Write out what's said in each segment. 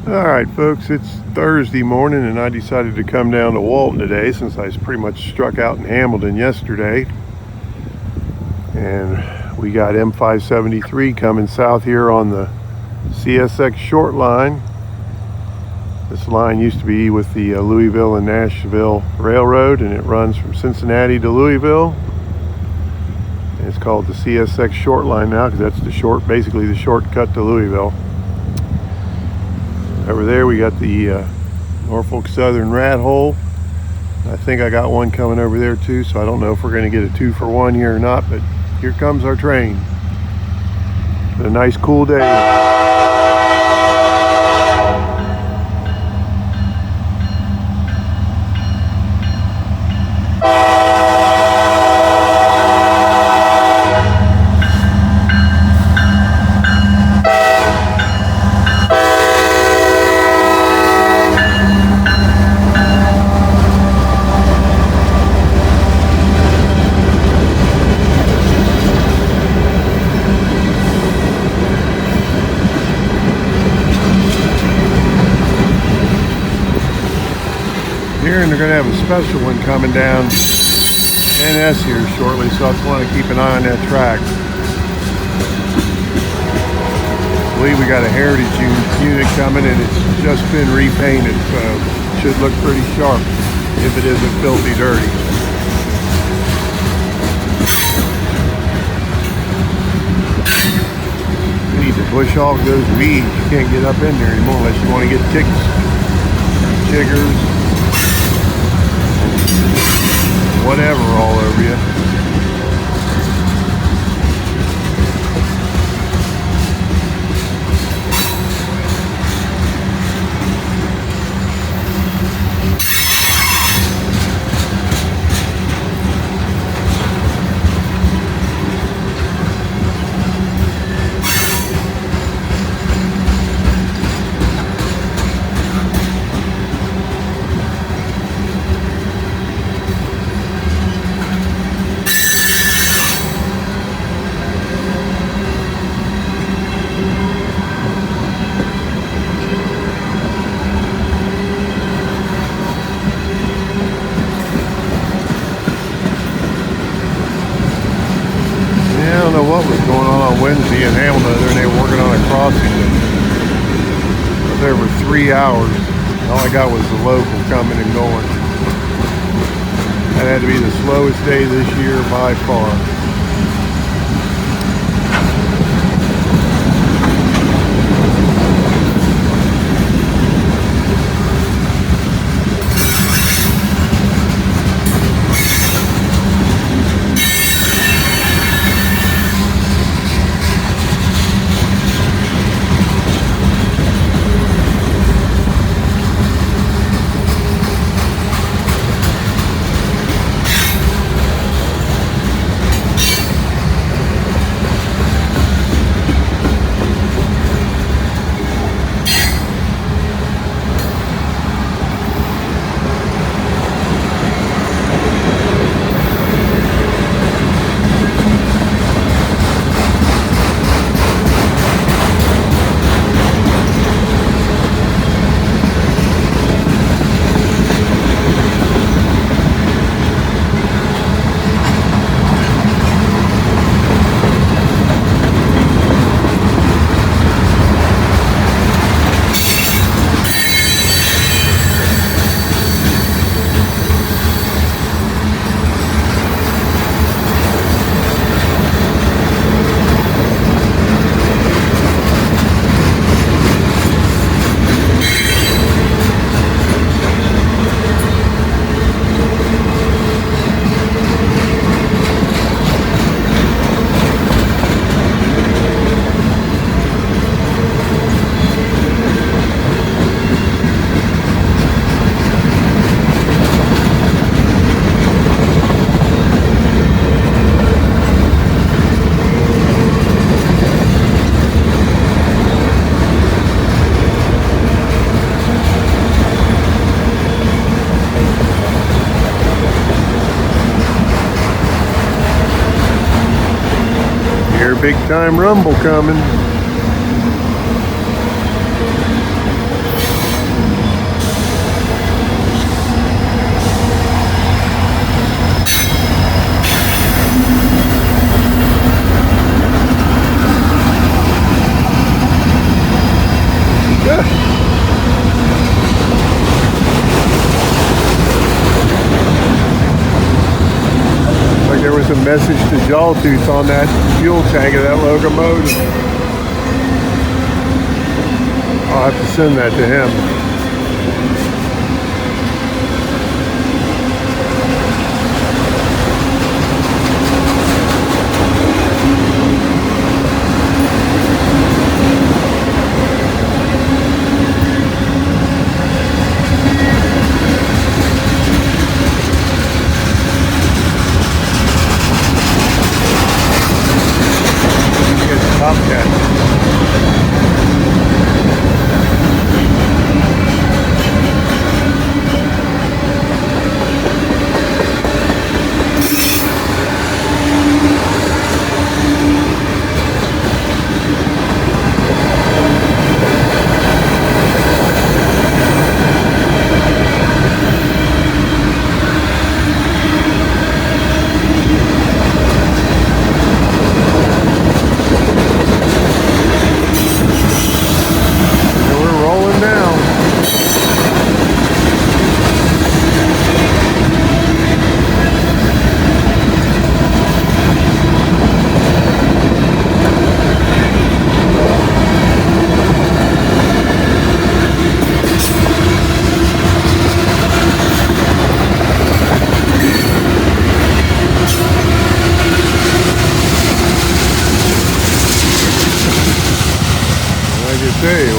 Alright folks, it's Thursday morning and I decided to come down to Walton today since I was pretty much struck out in Hamilton yesterday. And we got M573 coming south here on the CSX short line. This line used to be with the Louisville and Nashville Railroad, and it runs from Cincinnati to Louisville. And it's called the CSX short line now because that's basically the shortcut to Louisville. Over there we got the Norfolk Southern Rat Hole. I think I got one coming over there too, so I don't know if we're going to get a 2-for-1 here or not, but here comes our train. It's a nice cool day. Here, and they're going to have a special one coming down NS here shortly, so I just want to keep an eye on that track. I believe we got a heritage unit coming, and it's just been repainted, so it should look pretty sharp if it isn't filthy dirty. We need to bush off those weeds. You can't get up in there anymore unless you want to get ticks, chiggers, whatever all over you. I don't know what was going on Wednesday in Hamilton. They were working on a crossing. I was there for 3 hours. All I got was the local coming and going. That had to be the slowest day this year by far. big time rumble coming. Like there was a message to Jawtooth on that fuel tank of that locomotive. I'll have to send that to him.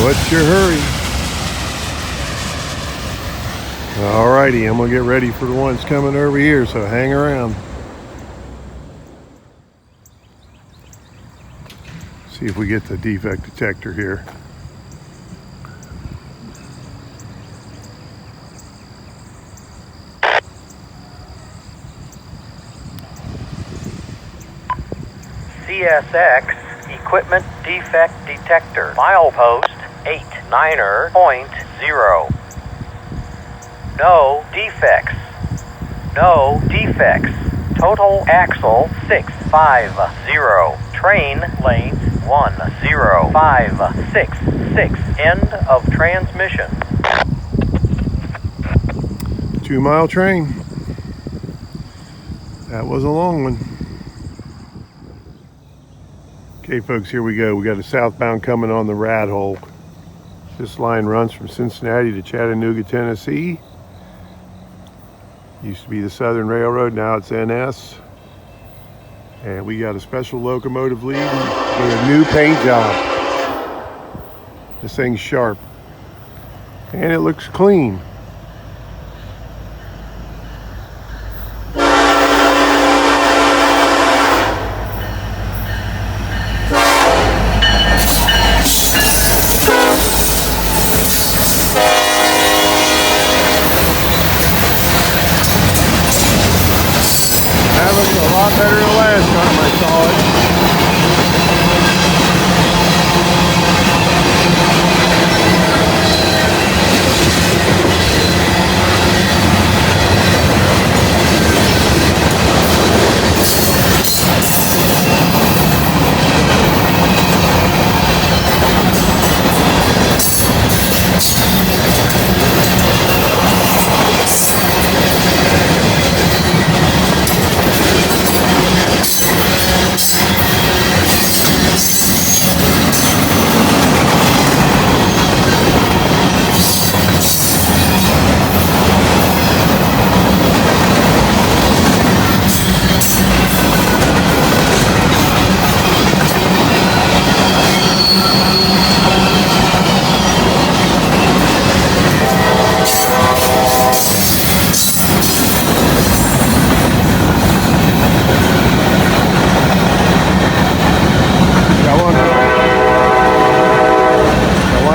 What's your hurry? Alrighty, I'm gonna get ready for the ones coming over here, so hang around. See if we get the defect detector here. CSX Equipment Defect Detector. Milepost 89.0. No defects. No defects. Total axle 650. Train length 10566. End of transmission. 2 mile train. That was a long one. Okay folks, here we go. We got a southbound coming on the rat hole. This line runs from Cincinnati to Chattanooga, Tennessee. Used to be the Southern Railroad, now it's NS. And we got a special locomotive lead with a new paint job. This thing's sharp. And it looks clean. Better than last time I saw it.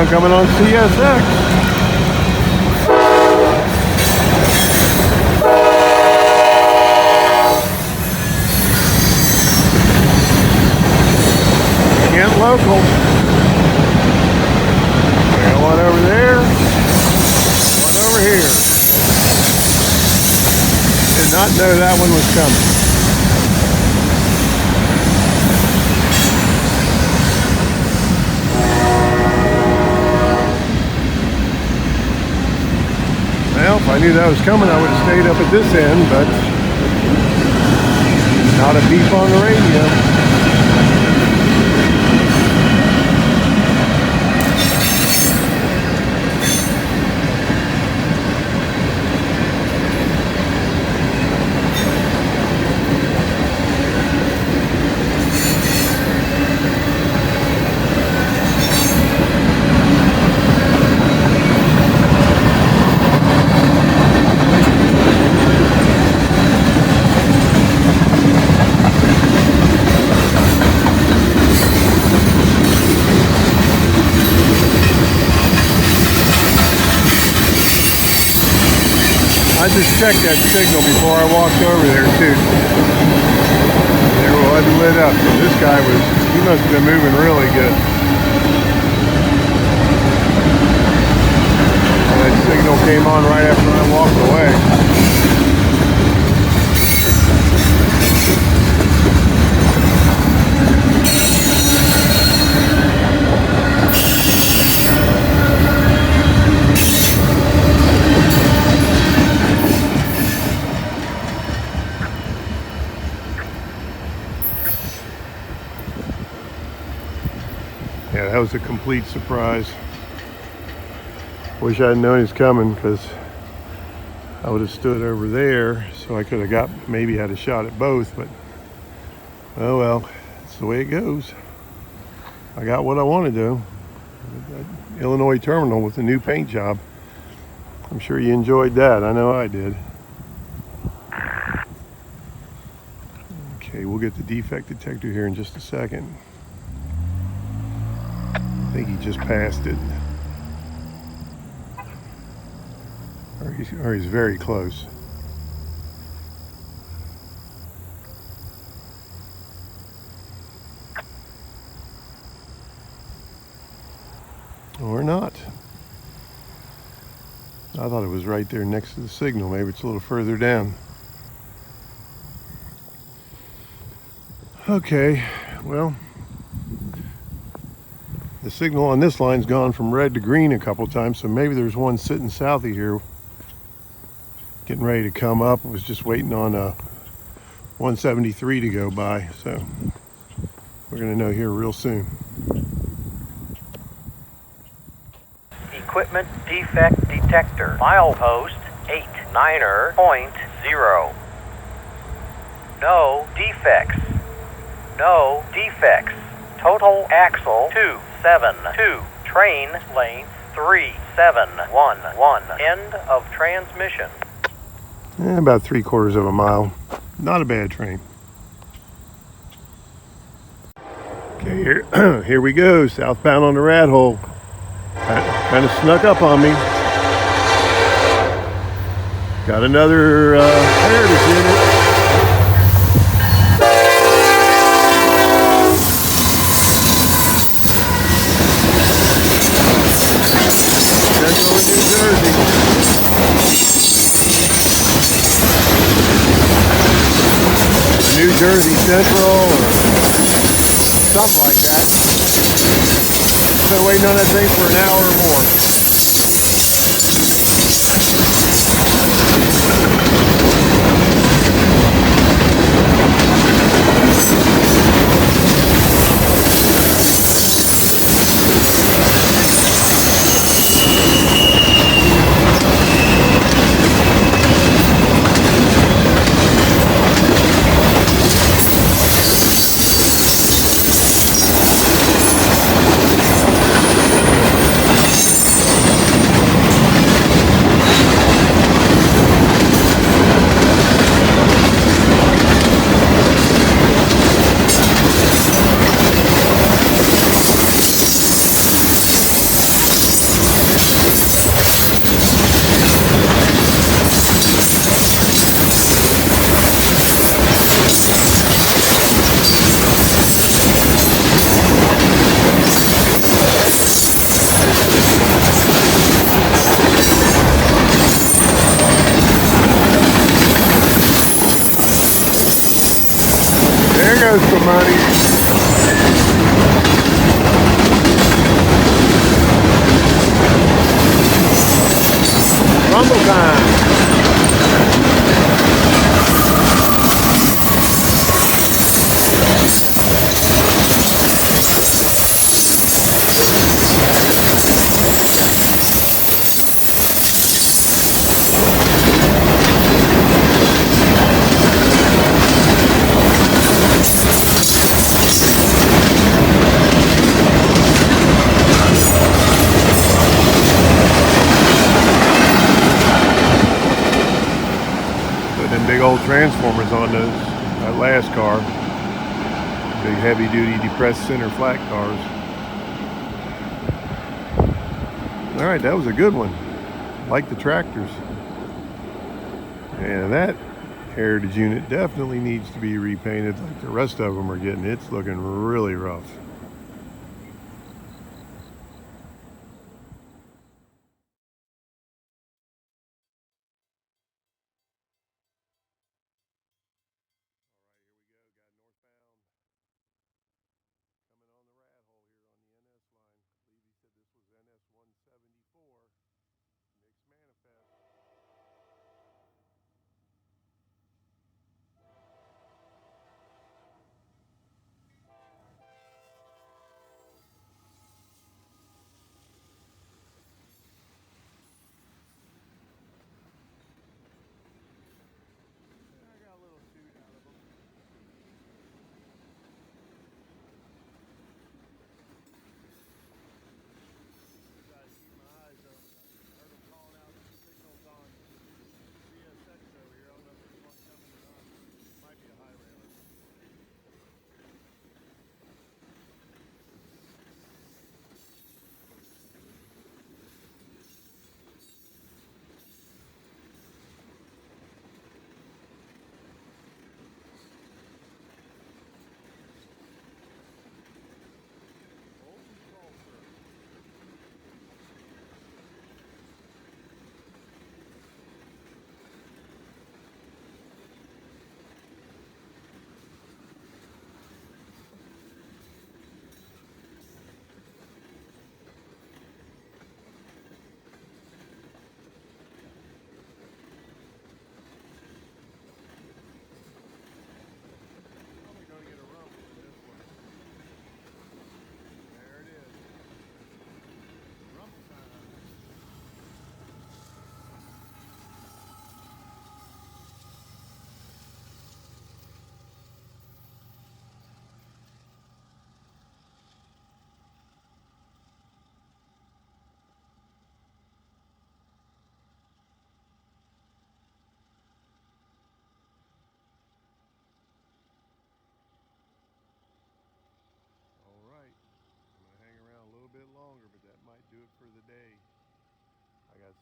Coming on CSX. local. We got one over there, one over here. Did not know that one was coming. Well, if I knew that was coming, I would have stayed up at this end, but not a beep on the radio. I just checked that signal before I walked over there too. It wasn't lit up, so this guy he must have been moving really good. That signal came on right after I walked away. Yeah, that was a complete surprise. Wish I had known he was coming, because I would have stood over there so I could have maybe had a shot at both, but oh well, it's the way it goes. I got what I wanted to. Illinois terminal with a new paint job. I'm sure you enjoyed that. I know I did. Okay, we'll get the defect detector here in just a second. I think he just passed it. Or he's very close. Or not. I thought it was right there next to the signal. Maybe it's a little further down. Okay, well, the signal on this line's gone from red to green a couple times, so maybe there's one sitting south of here getting ready to come up. It was just waiting on 173 to go by, so we're going to know here real soon. Equipment defect detector. Milepost 89.0. No defects. No defects. Total axle 272. Train length 3711. End of transmission. About 3/4 of a mile. Not a bad train. Okay, here we go. Southbound on the rat hole. Kind of snuck up on me. Got another heritage unit. Central New Jersey. New Jersey Central or something like that. Been waiting on that thing for an hour or more. old transformers on those, that last car. Big heavy duty depressed center flat cars. Alright, that was a good one. Like the tractors. And that heritage unit definitely needs to be repainted like the rest of them are getting. It's looking really rough.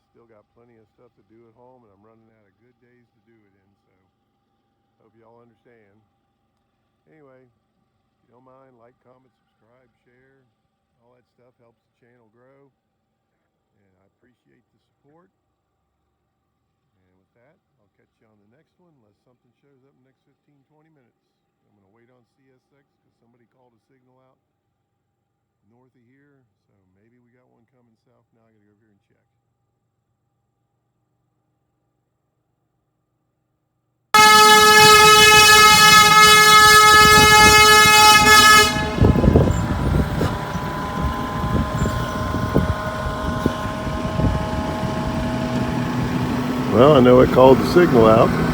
Still got plenty of stuff to do at home, and I'm running out of good days to do it in, so hope y'all understand. Anyway, if you don't mind, like, comment, subscribe, share. All that stuff helps the channel grow, and I appreciate the support. And with that, I'll catch you on the next one, unless something shows up in the next 15-20 minutes. I'm going to wait on CSX because somebody called a signal out north of here, so maybe we got one coming south. Now I got to go over here and check. Well, I know it called the signal out.